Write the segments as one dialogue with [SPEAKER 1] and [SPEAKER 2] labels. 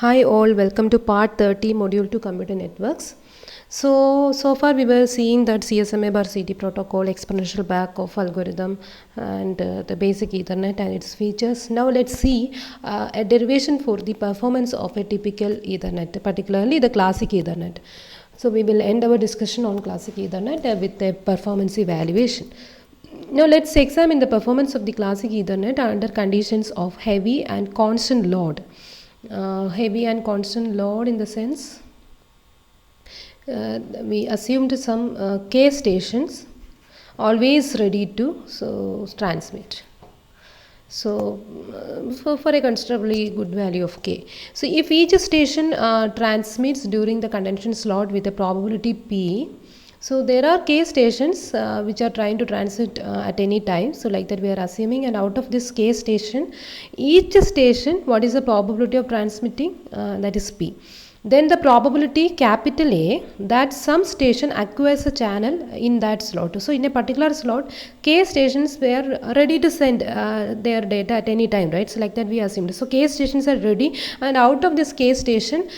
[SPEAKER 1] Hi all, welcome to part 30, module 2 computer networks. So far we were seeing that CSMA bar CD protocol, exponential back-off algorithm and the basic Ethernet and its features. Now let's see a derivation for the performance of a typical Ethernet, particularly the classic Ethernet. So we will end our discussion on classic Ethernet with a performance evaluation. Now let's examine the performance of the classic Ethernet under conditions of heavy and constant load. Heavy and constant load in the sense we assumed some K stations always ready to transmit. For a considerably good value of K. So if each station transmits during the condension slot with a probability P, so there are K stations which are trying to transmit at any time. So like that we are assuming, and out of this K station, each station, what is the probability of transmitting? That is P. Then the probability capital A that some station acquires a channel in that slot. So in a particular slot, K stations were ready to send their data at any time, right? So like that we assumed. So K stations are ready, and out of this K station,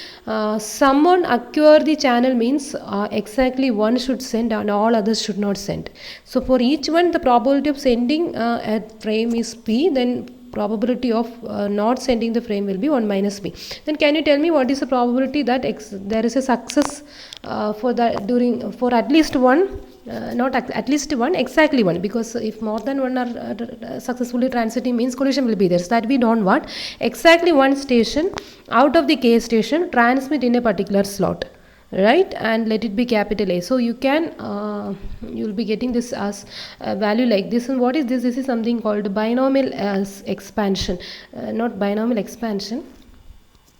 [SPEAKER 1] someone acquire the channel means exactly one should send and all others should not send. So for each one, the probability of sending a frame is P, then probability of not sending the frame will be 1 minus P. Then can you tell me what is the probability that there is a success for at least one, not at least one, exactly one, because if more than one are successfully transiting means collision will be there. So that we don't want. Exactly one station out of the K station transmit in a particular slot, right, and let it be capital A. So you can you'll be getting this as a value like this. And what is this? This is something called binomial expansion, not binomial expansion,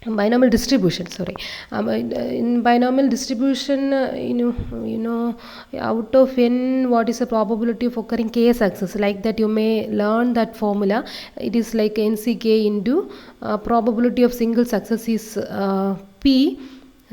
[SPEAKER 1] binomial distribution, sorry. In binomial distribution, out of n, what is the probability of occurring K success? Like that you may learn that formula. It is like NCK into probability of single success is P,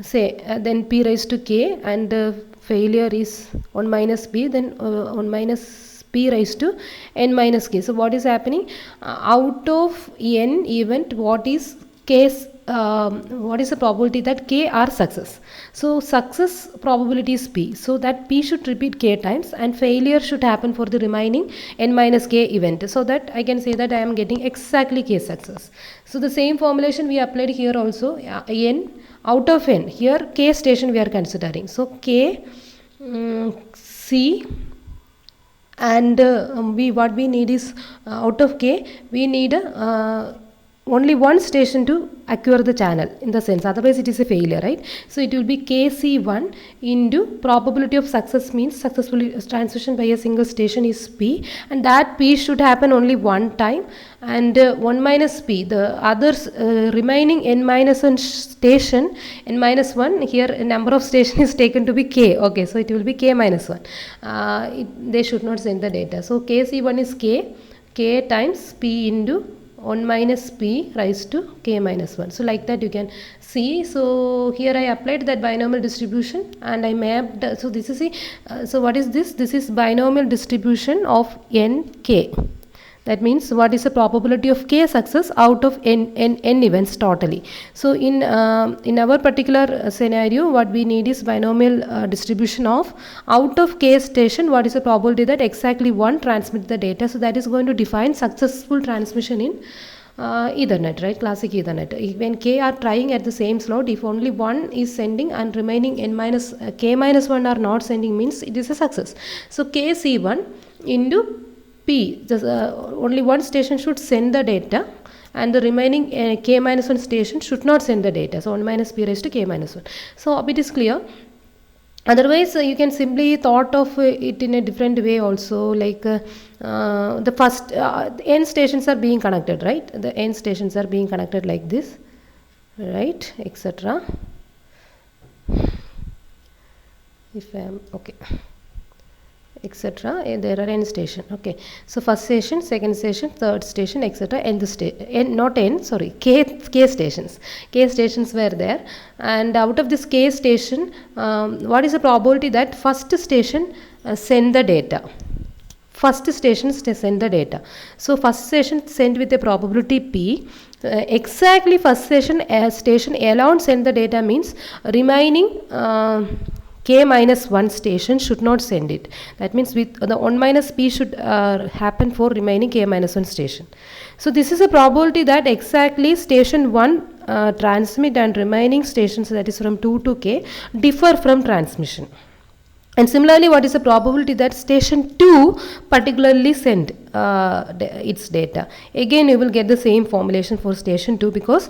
[SPEAKER 1] say then P raised to K, and failure is 1 minus P, then 1 minus P raised to n minus K. So what is happening? Out of n event, what is case? What is the probability that K are success? So success probability is P. So that P should repeat K times, and failure should happen for the remaining n minus K event. So that I can say that I am getting exactly K success. So the same formulation we applied here also. N out of n, here K station we are considering. So K, C, and what we need is out of K we need only one station to acquire the channel, in the sense otherwise it is a failure, right? So it will be KC1 into probability of success means successfully transmission by a single station is P, and that P should happen only one time, and 1 minus P, the others remaining n minus 1 station, n minus 1, here number of station is taken to be K. Okay, so it will be K minus 1. They should not send the data. So KC1 is K times P into 1 minus P raised to K minus 1. So like that you can see. So here I applied that binomial distribution and I mapped. So this is so what is this? This is binomial distribution of NK. That means what is the probability of K success out of n events totally. So in our particular scenario, what we need is binomial distribution of out of K station, what is the probability that exactly one transmit the data. So that is going to define successful transmission in Ethernet, right? Classic Ethernet. When K are trying at the same slot, if only one is sending and remaining n minus K minus 1 are not sending means it is a success. So KC1 into P, only one station should send the data, and the remaining K minus 1 station should not send the data. So 1 minus P raised to K minus 1. So it is clear. Otherwise, you can simply thought of it in a different way also, like the first n stations are being connected, right? The n stations are being connected like this, right, etc. If I am okay, etc. There are n station. Okay, so first station, second station, third station, etc. K stations. K stations were there, and out of this K station, what is the probability that first station send the data? First station send the data. So first station sent with a probability P, Exactly first station alone send the data means remaining k minus 1 station should not send it. That means with the 1 minus p should happen for remaining k minus 1 station. So this is a probability that exactly station 1 transmit and remaining stations, that is from 2 to k, differ from transmission. And similarly, what is the probability that station 2 particularly send its data? Again, you will get the same formulation for station 2, because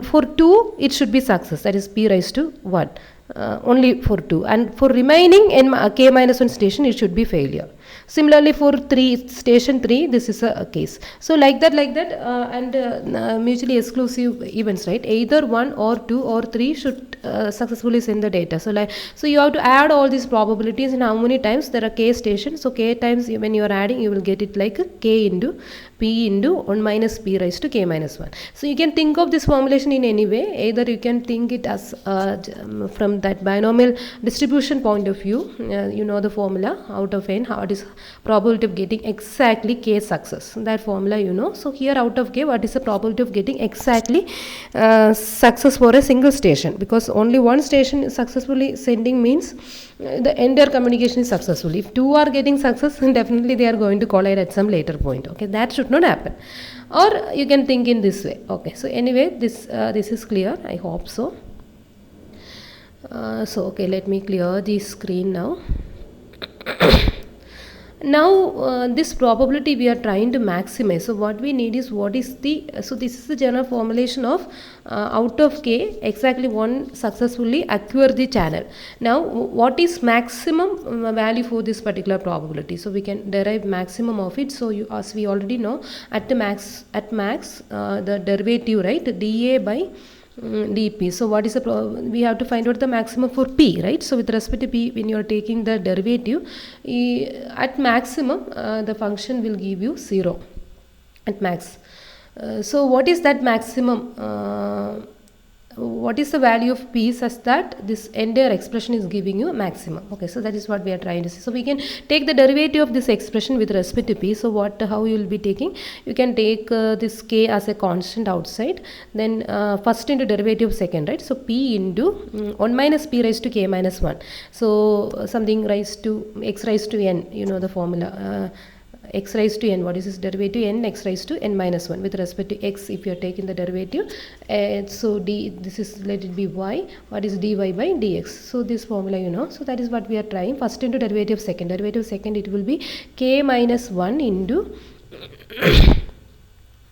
[SPEAKER 1] for 2 it should be success, that is p raised to 1. Only for 2, and for remaining k minus 1 station it should be failure. Similarly for 3, station 3, this is a case. So like that, and mutually exclusive events, right? Either 1 or 2 or 3 should successfully send the data. So you have to add all these probabilities and how many times there are k stations. So k times, when you are adding, you will get it like k into p into 1 minus p raised to k minus 1. So you can think of this formulation in any way. Either you can think it as from that binomial distribution point of view. You know the formula, out of n, how it is probability of getting exactly k success. That formula you know. So here out of k, what is the probability of getting exactly success for a single station? Because only one station is successfully sending means the entire communication is successful. If 2 are getting success, then definitely they are going to collide at some later point. Okay, that should not happen. Or you can think in this way. Okay, so anyway, this is clear. I hope so. Okay, let me clear the screen now. Now this probability we are trying to maximize. So what we need is, so this is the general formulation of out of k, exactly one successfully acquire the channel. Now what is maximum value for this particular probability? So we can derive maximum of it. So as we already know, at max the derivative, right, dA by dp. So what is we have to find out the maximum for p, right? So with respect to p, when you are taking the derivative, at maximum the function will give you 0 at max. So what is that maximum? What is the value of p such that this entire expression is giving you a maximum? Okay, so that is what we are trying to see. So we can take the derivative of this expression with respect to p. So how you will be taking? You can take this k as a constant outside, then first into derivative of second, right? So p into 1 minus p raised to k minus 1. So something raised to x raised to n, you know the formula. X raised to n, what is this derivative? N x raised to n minus 1 with respect to x if you are taking the derivative. So this is, let it be y, what is dy by dx. So this formula you know. So that is what we are trying. First into derivative second, it will be k minus 1 into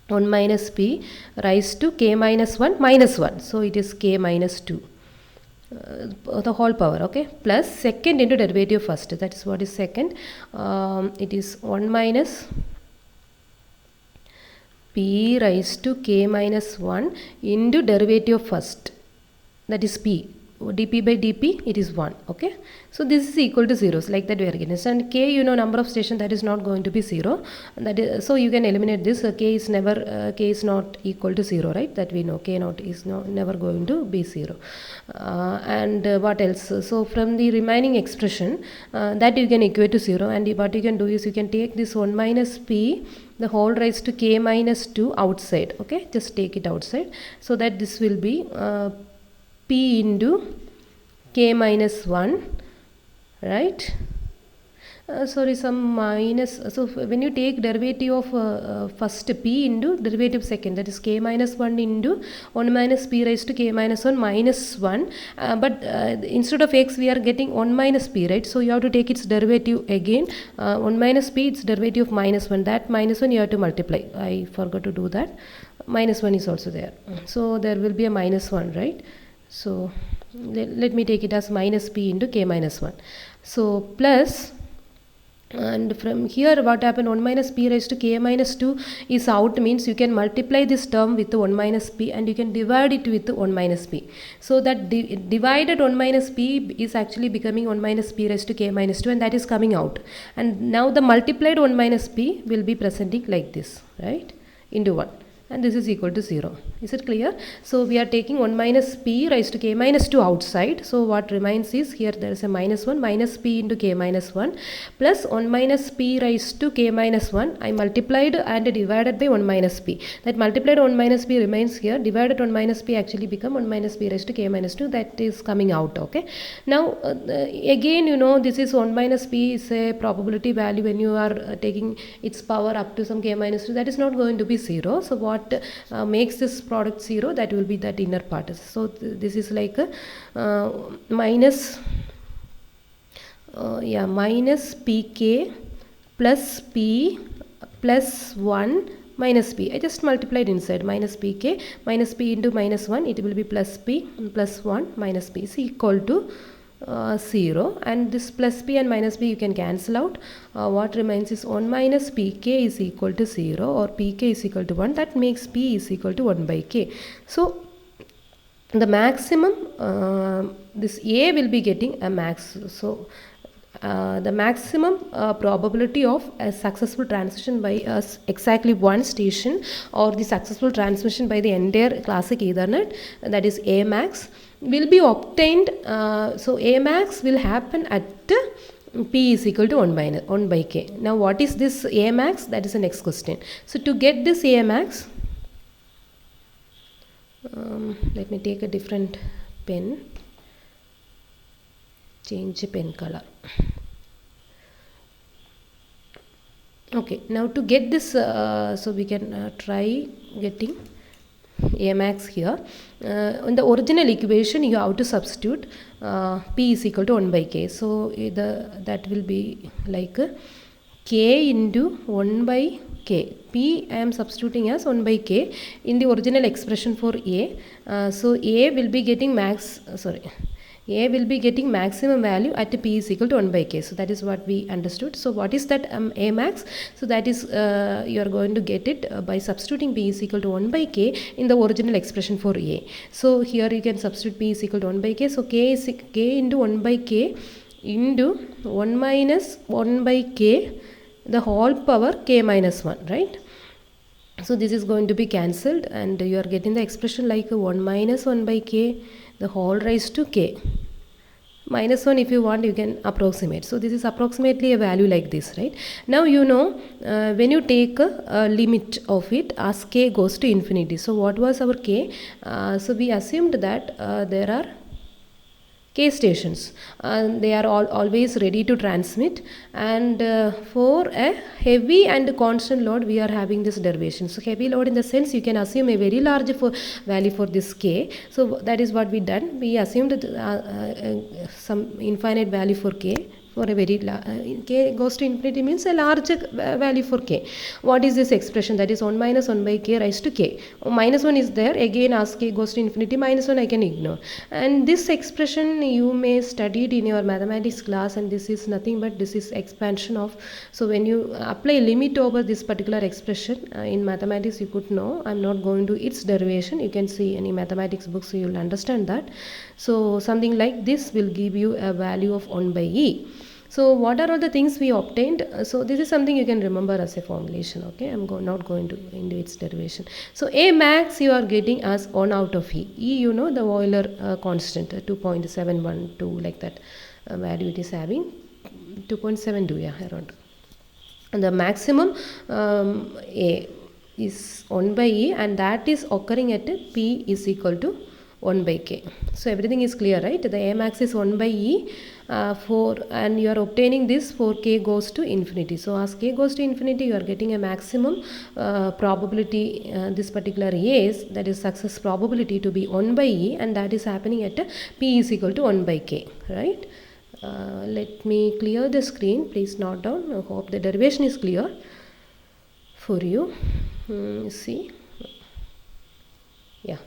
[SPEAKER 1] 1 minus p raised to k minus 1 minus 1. So it is k minus 2. The whole power, okay, plus second into derivative first, that is what is second. It is 1 minus p raised to k minus 1 into derivative first, that is p, dp by dp, it is 1. Okay, so this is equal to 0. So like that we are getting, and k, you know, number of station, that is not going to be 0. That is, so you can eliminate this. K is never k is not equal to 0, right? That we know. K naught is never going to be 0. And what else? So from the remaining expression, that you can equate to 0, and what you can do is you can take this 1 minus p the whole raised to k minus 2 outside. Okay, just take it outside, so that this will be p into k minus 1, right? Sorry, some minus. So when you take derivative of first p into derivative second, that is k minus 1 into 1 minus p raised to k minus 1 minus 1, but instead of x we are getting 1 minus p, right? So you have to take its derivative again. 1 minus p, its derivative of minus 1, that minus 1 you have to multiply. I forgot to do that. Minus 1 is also there, so there will be a minus 1, right? So let me take it as minus p into k minus 1. So plus, and from here what happened, 1 minus p raised to k minus 2 is out, means you can multiply this term with 1 minus p and you can divide it with 1 minus p. So that divided 1 minus p is actually becoming 1 minus p raised to k minus 2, and that is coming out. And now the multiplied 1 minus p will be presenting like this, right, into 1. and this is equal to 0. Is it clear? So we are taking 1 minus p raised to k minus 2 outside. So what remains is, here there is a minus 1 minus p into k minus 1 plus 1 minus p raised to k minus 1. I multiplied and divided by 1 minus p. That multiplied 1 minus p remains here. Divided 1 minus p actually become 1 minus p raised to k minus 2. That is coming out. Okay. Now again, you know, this is 1 minus p is a probability value when you are taking its power up to some k minus 2. That is not going to be 0. So what makes this product 0? That will be that inner part. So this is like minus pk plus p plus 1 minus p. I just multiplied inside minus pk minus p into minus 1. It will be plus p plus 1 minus p is equal to 0, and this plus p and minus p you can cancel out. What remains is 1 minus pk is equal to 0, or pk is equal to 1. That makes p is equal to 1 by k. So the maximum, this a will be getting a max. So the maximum probability of a successful transition by exactly one station, or the successful transmission by the entire classic Ethernet, that is A max, will be obtained. So A max will happen at p is equal to 1 by k. Now what is this A max? That is the next question. So to get this A max, let me take a different pen, change pen color. Okay, now to get this, so we can try getting A max here. In the original equation you have to substitute p is equal to 1 by k. So that will be like k into 1 by k. P I am substituting as 1 by k in the original expression for A. So A will be getting A will be getting maximum value at p is equal to 1 by k. So that is what we understood. So what is that A max? So that is you are going to get it by substituting p is equal to 1 by k in the original expression for A. So here you can substitute p is equal to 1 by k. So k is k into 1 by k into 1 minus 1 by k the whole power k minus 1, right? So this is going to be cancelled, and you are getting the expression like 1 minus 1 by k the whole raised to k. Minus 1, if you want, you can approximate. So this is approximately a value like this, right? Now you know when you take a limit of it as k goes to infinity. So what was our k? So we assumed that there are k stations. They are always ready to transmit, and for a heavy and constant load we are having this derivation. So heavy load in the sense you can assume a very large value for this k. So that is what we done. We assumed some infinite value for k. For a very k goes to infinity means a large value for k. What is this expression? That is 1 minus 1 by k raised to k. Minus 1 is there. Again, as k goes to infinity, minus 1 I can ignore. And this expression you may studied in your mathematics class, and this is nothing but this is expansion of. So when you apply limit over this particular expression in mathematics, you could know. I'm not going to its derivation. You can see any mathematics books, so you will understand that. So something like this will give you a value of 1 by e. So what are all the things we obtained? So this is something you can remember as a formulation. Okay, I'm not going to into its derivation. So A max you are getting as 1 out of E. E, you know, the Euler constant 2.712, like that value it is having 2.72, yeah, around. And the maximum A is 1 by E, and that is occurring at P is equal to 1 by k. So everything is clear, right? The A max is 1 by E and you are obtaining this for k goes to infinity. So as k goes to infinity, you are getting a maximum probability, this particular A's, that is success probability, to be 1 by E, and that is happening at P is equal to 1 by k, right? Let me clear the screen. Please note down. I hope the derivation is clear for you. See, yeah.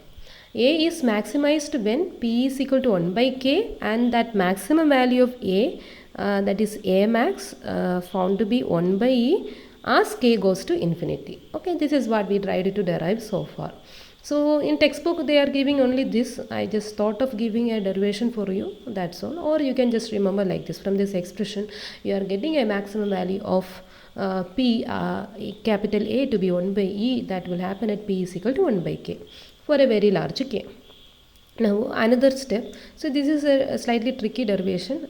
[SPEAKER 1] A is maximized when P is equal to 1 by k, and that maximum value of A, that is A max, found to be 1 by E as k goes to infinity. Okay, this is what we tried to derive so far. So in textbook they are giving only this. I just thought of giving a derivation for you, that's all. Or you can just remember like this. From this expression you are getting a maximum value of P capital A to be 1 by E, that will happen at P is equal to 1 by K for a very large K. Now another step, so this is a slightly tricky derivation,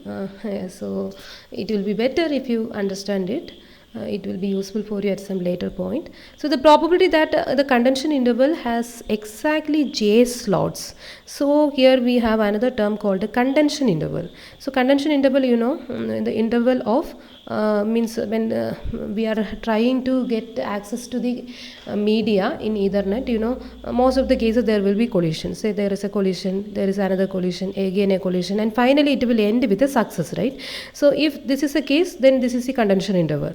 [SPEAKER 1] so it will be better if you understand it. It will be useful for you at some later point. So the probability that the condension interval has exactly J slots. So here we have another term called the condension interval. So condension interval, the interval of means when we are trying to get access to the media in Ethernet, most of the cases there will be collisions. Say there is a collision, there is another collision, again a collision, and finally it will end with a success, right? So if this is the case, then this is the condension interval,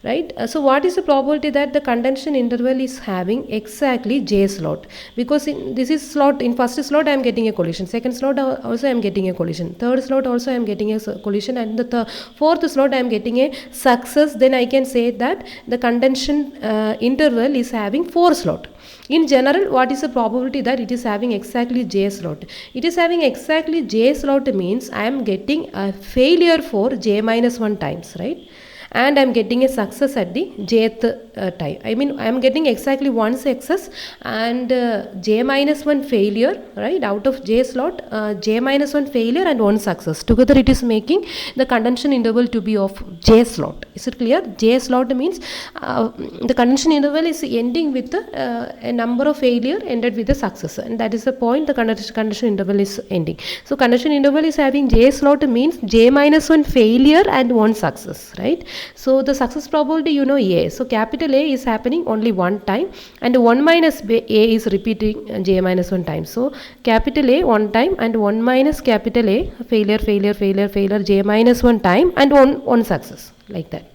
[SPEAKER 1] right? So what is the probability that the condension interval is having exactly J slot? Because this is slot, in first slot I am getting a collision, second slot also I am getting a collision, third slot also I am getting a collision, and the fourth slot I am getting a success. Then I can say that the condension interval is having 4 slot. In general, what is the probability that it is having exactly J slot? It is having exactly J slot means I am getting a failure for J minus 1 times, right? And I am getting a success at the jth time. I mean, I am getting exactly one success and J minus 1 failure, right? Out of J slot, J minus 1 failure and 1 success. Together it is making the condension interval to be of J slot. Is it clear? J slot means the condension interval is ending with a number of failure ended with a success. And that is the point the condension interval is ending. So condension interval is having J slot means J minus 1 failure and 1 success, right? So the success probability, A. So capital A is happening only one time and 1 minus A is repeating J minus 1 time. So capital A one time and 1 minus capital A, failure, J minus 1 time and one success, like that.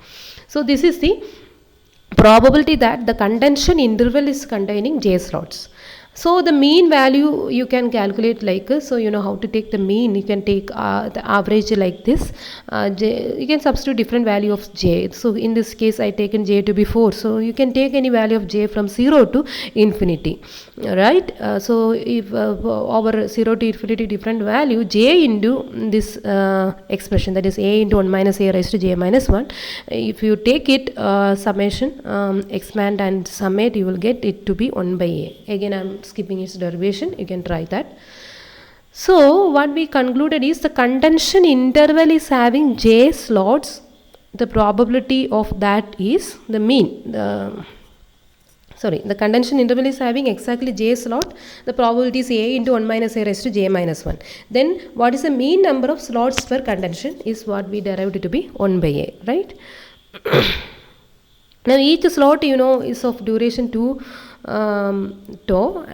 [SPEAKER 1] So this is the probability that the condension interval is containing J slots. So the mean value you can calculate like, so how to take the mean. You can take the average like this. You can substitute different value of J. So in this case I taken J to be 4. So you can take any value of J from 0 to infinity, right? So if over 0 to infinity different value, J into this expression, that is A into 1 minus A raised to J minus 1. If you take it summation, expand and summate, you will get it to be 1 by A. Again I am skipping its derivation, you can try that. So what we concluded is the condension interval is having J slots. The probability of that is the mean. The condension interval is having exactly J slot. The probability is A into 1 minus A raised to J minus 1. Then what is the mean number of slots per condension is what we derived it to be 1 by A, right? Now each slot is of duration 2 tau,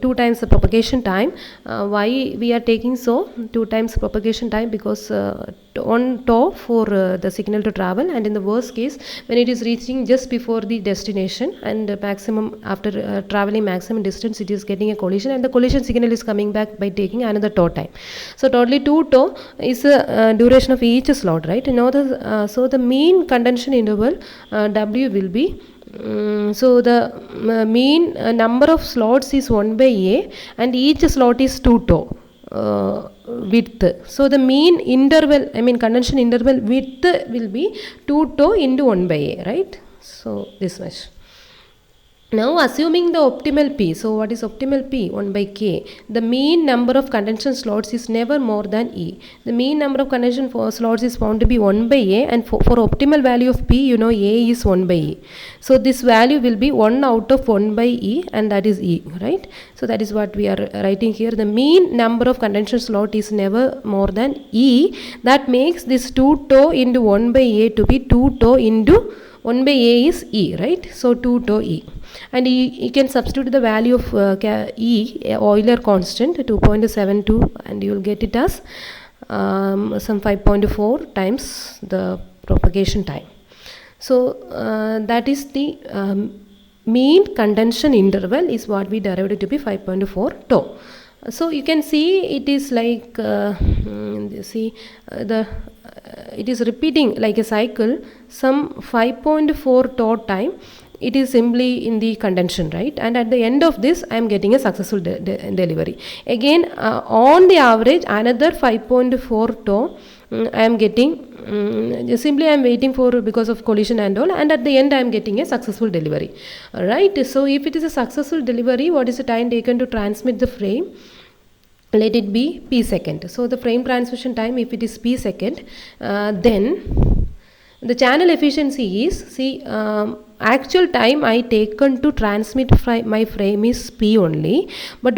[SPEAKER 1] 2 times the propagation time. Why we are taking so 2 times propagation time? Because 1 tau for the signal to travel, and in the worst case when it is reaching just before the destination and maximum after traveling maximum distance, it is getting a collision and the collision signal is coming back by taking another tau time. So totally 2 tau is the duration of each slot, right? So the mean condension interval W will be so the mean number of slots is 1 by A and each slot is 2 tau width. So the mean interval, condension interval width will be 2 tau into 1 by A, right? So this much. Now assuming the optimal P, so what is optimal P? 1 by K. The mean number of condension slots is never more than E. The mean number of condension slots is found to be 1 by A, and for optimal value of P, A is 1 by E. So this value will be 1 out of 1 by E, and that is E, right? So that is what we are writing here. The mean number of condension slot is never more than E. That makes this 2 tau into 1 by A to be 2 tau into 1 by A is E, right? So 2 tau E. And you can substitute the value of E, Euler constant, 2.72, and you will get it as some 5.4 times the propagation time. So that is the mean condension interval is what we derived it to be 5.4 tau. So you can see it is like it is repeating like a cycle some 5.4 tau time it is simply in the contention, right? And at the end of this I am getting a successful delivery. Again on the average another 5.4 tau I am getting. Simply I am waiting for because of collision and all, and at the end I am getting a successful delivery. Alright, so if it is a successful delivery, what is the time taken to transmit the frame? Let it be p second. So the frame transmission time, if it is p second, then the channel efficiency is, see, actual time I taken to transmit my frame is p only, but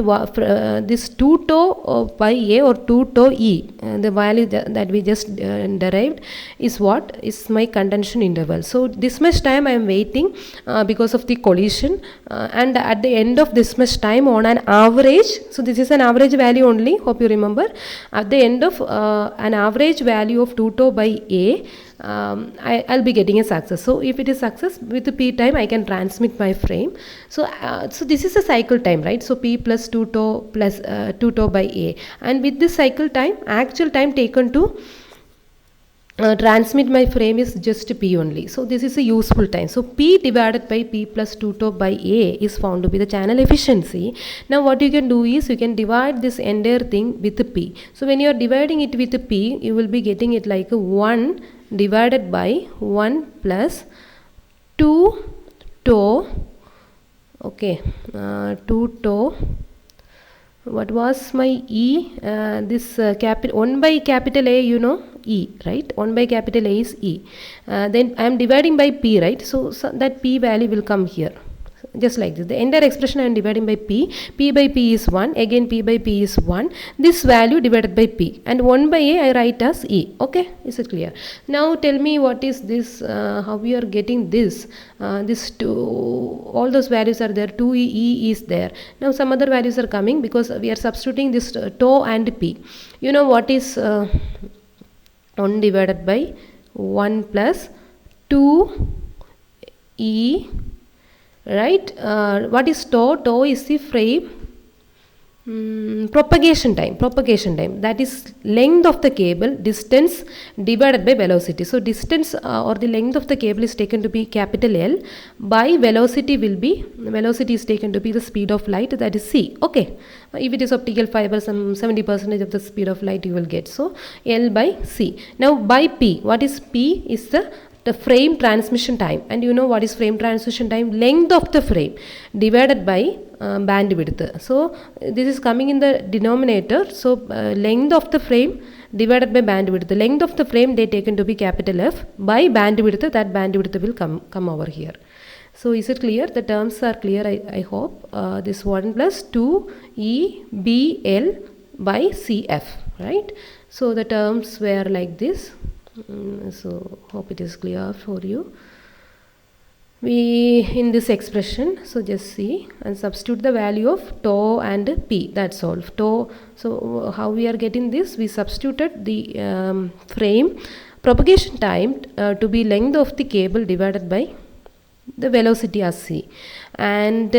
[SPEAKER 1] this 2 tau by a or 2 tau e, the value that we just derived is what is my contention interval. So this much time I am waiting because of the collision, and at the end of this much time on an average, so this is an average value only, hope you remember, at the end of an average value of 2 tau by a, I'll be getting a success. So if it is success, with the p time I can transmit my frame. So so this is a cycle time, right? So p plus 2 tau plus 2 tau by a, and with this cycle time, actual time taken to transmit my frame is just p only. So this is a useful time. So p divided by p plus 2 tau by a is found to be the channel efficiency. Now what you can do is you can divide this entire thing with p. So when you are dividing it with p, you will be getting it like 1 divided by 1 plus 2 tau, okay, 2 tau, what was my e, this capital 1 by capital A, you know, e, right? 1 by capital A is e, then I am dividing by p, right? So that p value will come here, just like this. The entire expression I am dividing by p. P by p is 1, again p by p is 1, this value divided by p, and 1 by a I write as e. Okay, is it clear? Now tell me what is this, how we are getting this, this 2, all those values are there, 2e, e is there. Now some other values are coming because we are substituting this tau and p. You know what is 1 divided by 1 plus 2 e, right? What is tau? Tau is the frame propagation time, that is length of the cable, distance divided by velocity. So distance or the length of the cable is taken to be capital L, by velocity is taken to be the speed of light, that is c. Okay, if it is optical fiber, some 70% of the speed of light you will get. So L by c. Now by p, what is p? Is the frame transmission time, and you know what is frame transmission time? Length of the frame divided by bandwidth. So this is coming in the denominator. So length of the frame divided by bandwidth. The length of the frame they taken to be capital F, by bandwidth, that bandwidth will come over here. So is it clear? The terms are clear, I hope. This 1 plus 2 E B L by CF, right? So the terms were like this. So hope it is clear for you. We in this expression, so just see and substitute the value of tau and p, that's all. Tau, so how we are getting this? We substituted the frame propagation time to be length of the cable divided by the velocity as c, and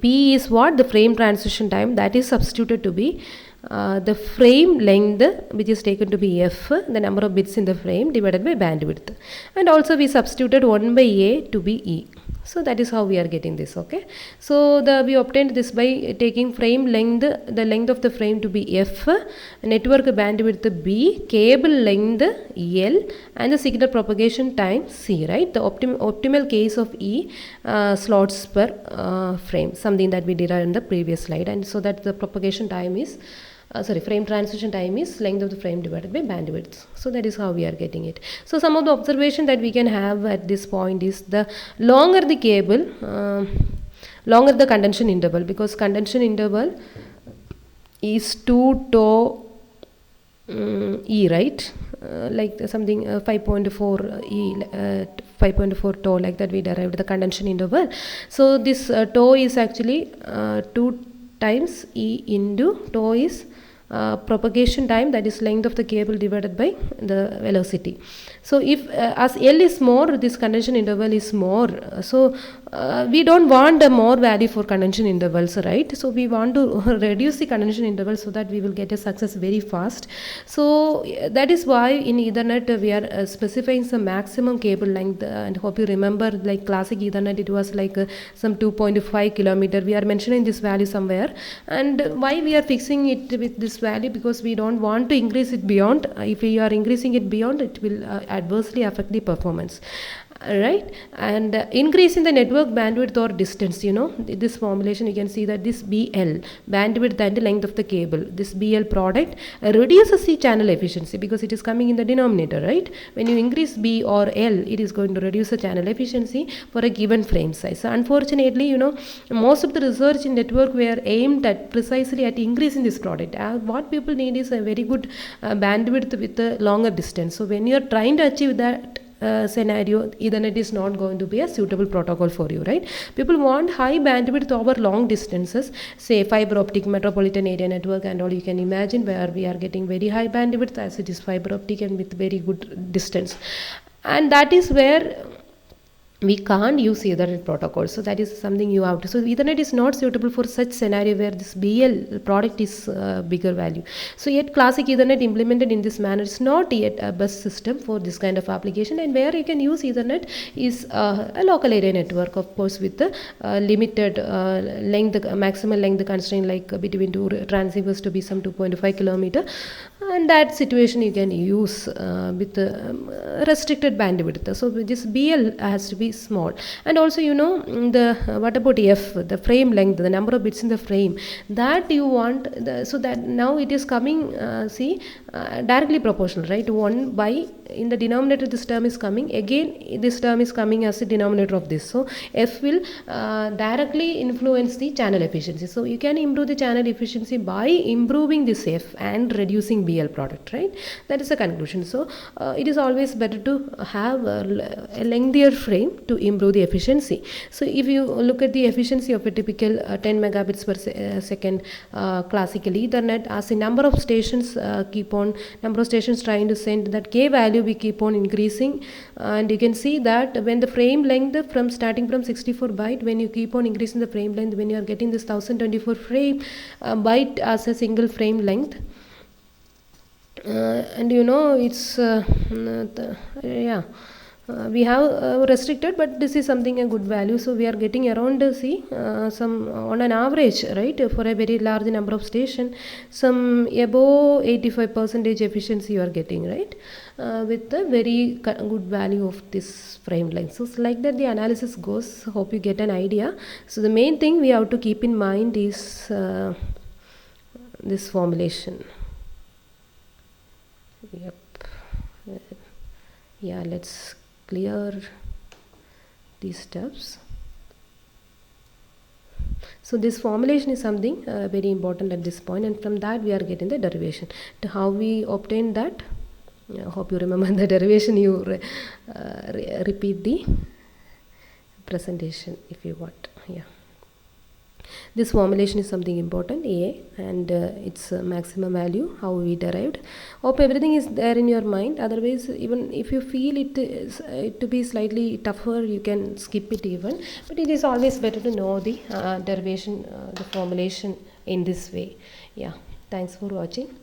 [SPEAKER 1] p is what? The frame transition time, that is substituted to be the frame length, which is taken to be f, the number of bits in the frame, divided by bandwidth, and also we substituted 1 by a to be e. So that is how we are getting this. Okay, so we obtained this by taking frame length, the length of the frame to be f, network bandwidth b, cable length l, and the signal propagation time c, right? The optimal case of e, slots per frame, something that we derived in the previous slide, and so that the propagation time is frame transition time is length of the frame divided by bandwidth. So that is how we are getting it. So some of the observation that we can have at this point is, the longer the cable, longer the condension interval, because condension interval is 2 tau E, right? Like something 5.4 E, 5.4 tau, like that we derived the condension interval. So this tau is actually 2 times E into tau is propagation time, that is length of the cable divided by the velocity. So if as L is more, this condension interval is more, so we don't want a more value for contention intervals, right? So we want to reduce the contention interval so that we will get a success very fast. So that is why in Ethernet we are specifying some maximum cable length, and hope you remember, like classic Ethernet it was like some 2.5 kilometer. We are mentioning this value somewhere, and why we are fixing it with this value, because we don't want to increase it beyond. If we are increasing it beyond, it will adversely affect the performance, right? And increasing the network bandwidth or distance, this formulation, you can see that this BL, bandwidth and length of the cable, this BL product reduces the channel efficiency because it is coming in the denominator, right? When you increase B or L, it is going to reduce the channel efficiency for a given frame size. So unfortunately, most of the research in network were aimed at precisely at increasing this product. What people need is a very good bandwidth with a longer distance. So when you are trying to achieve that scenario, Ethernet is not going to be a suitable protocol for you, right? People want high bandwidth over long distances, say fiber optic metropolitan area network and all. You can imagine where we are getting very high bandwidth as it is fiber optic and with very good distance, and that is where we can't use Ethernet protocol. So that is something you have to. So Ethernet is not suitable for such scenario where this BL product is bigger value. So yet classic Ethernet implemented in this manner is not yet a bus system for this kind of application, and where you can use Ethernet is a local area network, of course, with the limited length, maximum length constraint, like between two transceivers to be some 2.5 kilometer, and that situation you can use with restricted bandwidth. So this BL has to be small. And also, what about F, the frame length, the number of bits in the frame, that you want so that now it is coming directly proportional, right? 1 by, in the denominator this term is coming, again this term is coming as a denominator of this. So F will directly influence the channel efficiency. So you can improve the channel efficiency by improving this F and reducing BL product, right? That is the conclusion. So it is always better to have a lengthier frame to improve the efficiency. So if you look at the efficiency of a typical 10 megabits per second classical Ethernet, as the number of stations number of stations trying to send that K value, we keep on increasing, and you can see that when the frame length from starting from 64 byte, when you keep on increasing the frame length, when you are getting this 1024 frame byte as a single frame length, and it's we have restricted, but this is something a good value. So we are getting around some on an average, right, for a very large number of station, some above 85% efficiency you are getting, right, with a very good value of this frame length. So like that the analysis goes. Hope you get an idea. So the main thing we have to keep in mind is this formulation. Yep. Yeah, let's clear these steps. So this formulation is something very important at this point, and from that we are getting the derivation. To how we obtain that, I hope you remember the derivation. You repeat the presentation if you want. Yeah. This formulation is something important, A, and its maximum value, how we derived. Hope everything is there in your mind. Otherwise, even if you feel it to be slightly tougher, you can skip it even. But it is always better to know the derivation, the formulation in this way. Yeah. Thanks for watching.